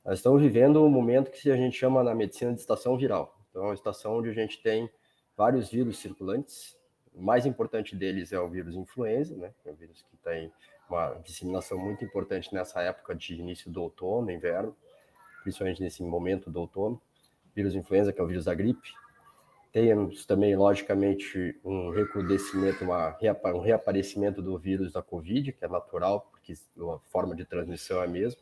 Nós estamos vivendo um momento que a gente chama na medicina de estação viral. Então, é uma estação onde a gente tem vários vírus circulantes. O mais importante deles é o vírus influenza, né? É um vírus que tem uma disseminação muito importante nessa época de início do outono, inverno, principalmente nesse momento do outono. Vírus influenza, que é o vírus da gripe. Temos também, logicamente, um recrudescimento, um reaparecimento do vírus da Covid, que é natural, porque a forma de transmissão é a mesma.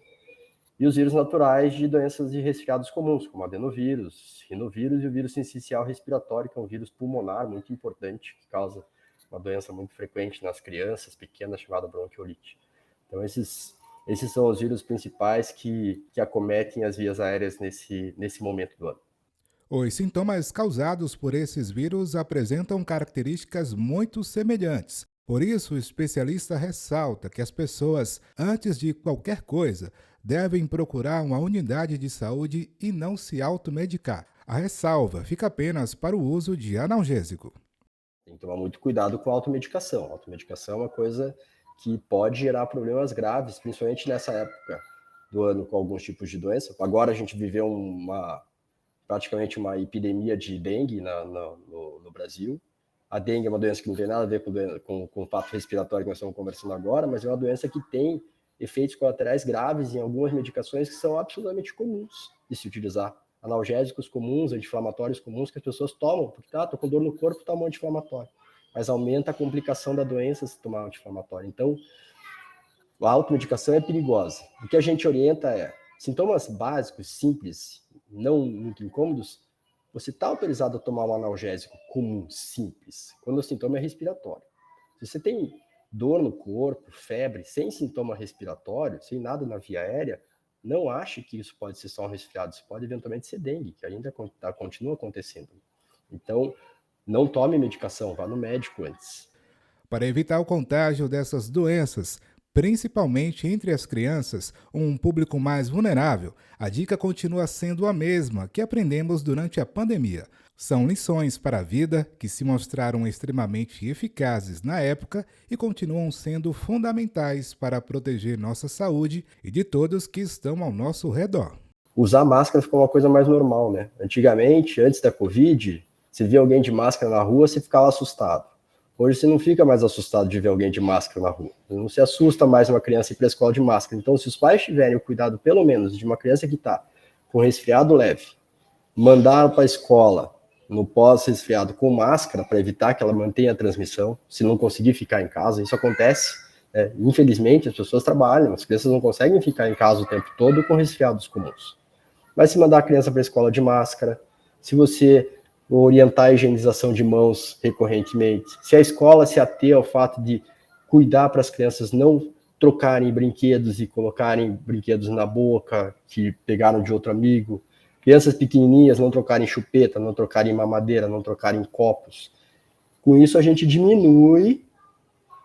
E os vírus naturais de doenças de resfriados comuns, como adenovírus, rinovírus e o vírus sincicial respiratório, que é um vírus pulmonar muito importante, que causa uma doença muito frequente nas crianças pequenas, chamada bronquiolite. Então, esses são os vírus principais que acometem as vias aéreas nesse momento do ano. Os sintomas causados por esses vírus apresentam características muito semelhantes. Por isso, o especialista ressalta que as pessoas, antes de qualquer coisa, devem procurar uma unidade de saúde e não se automedicar. A ressalva fica apenas para o uso de analgésico. Tem que tomar muito cuidado com a automedicação. A automedicação é uma coisa que pode gerar problemas graves, principalmente nessa época do ano com alguns tipos de doença. Agora a gente viveu praticamente uma epidemia de dengue no Brasil. A dengue é uma doença que não tem nada a ver com o fato respiratório que nós estamos conversando agora, mas é uma doença que tem efeitos colaterais graves em algumas medicações que são absolutamente comuns de se utilizar. Analgésicos comuns, anti-inflamatórios comuns que as pessoas tomam, porque tô com dor no corpo, toma um anti-inflamatório. Mas aumenta a complicação da doença se tomar um anti-inflamatório. Então, a automedicação é perigosa. O que a gente orienta é sintomas básicos, simples, não muito incômodos, você está autorizado a tomar um analgésico comum, simples, quando o sintoma é respiratório. Se você tem dor no corpo, febre, sem sintoma respiratório, sem nada na via aérea, não ache que isso pode ser só um resfriado, isso pode eventualmente ser dengue, que ainda continua acontecendo. Então, não tome medicação, vá no médico antes. Para evitar o contágio dessas doenças, principalmente entre as crianças, um público mais vulnerável, a dica continua sendo a mesma que aprendemos durante a pandemia. São lições para a vida que se mostraram extremamente eficazes na época e continuam sendo fundamentais para proteger nossa saúde e de todos que estão ao nosso redor. Usar máscara ficou uma coisa mais normal, né? Antigamente, antes da Covid, você via alguém de máscara na rua, você ficava assustado. Hoje você não fica mais assustado de ver alguém de máscara na rua. Não se assusta mais uma criança ir para a escola de máscara. Então, se os pais tiverem o cuidado, pelo menos, de uma criança que está com resfriado leve, mandar para a escola no pós-resfriado com máscara para evitar que ela mantenha a transmissão, se não conseguir ficar em casa, isso acontece. Infelizmente, as pessoas trabalham, as crianças não conseguem ficar em casa o tempo todo com resfriados comuns. Mas se mandar a criança para a escola de máscara, se você orientar a higienização de mãos recorrentemente, se a escola se ater ao fato de cuidar para as crianças não trocarem brinquedos e colocarem brinquedos na boca que pegaram de outro amigo, crianças pequenininhas não trocarem chupeta, não trocarem mamadeira, não trocarem copos. Com isso a gente diminui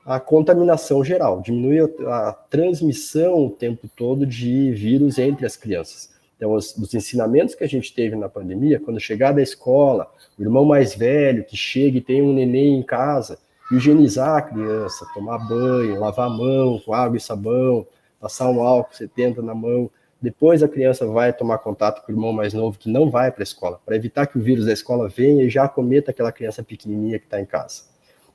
a contaminação geral, diminui a transmissão o tempo todo de vírus entre as crianças. Então, os ensinamentos que a gente teve na pandemia, quando chegar da escola, o irmão mais velho que chega e tem um neném em casa, higienizar a criança, tomar banho, lavar a mão com água e sabão, passar um álcool 70 na mão. Depois a criança vai tomar contato com o irmão mais novo que não vai para a escola, para evitar que o vírus da escola venha e já acometa aquela criança pequenininha que está em casa.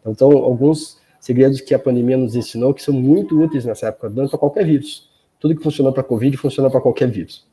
Então, alguns segredos que a pandemia nos ensinou que são muito úteis nessa época, dando para qualquer vírus. Tudo que funcionou para a Covid funciona para qualquer vírus.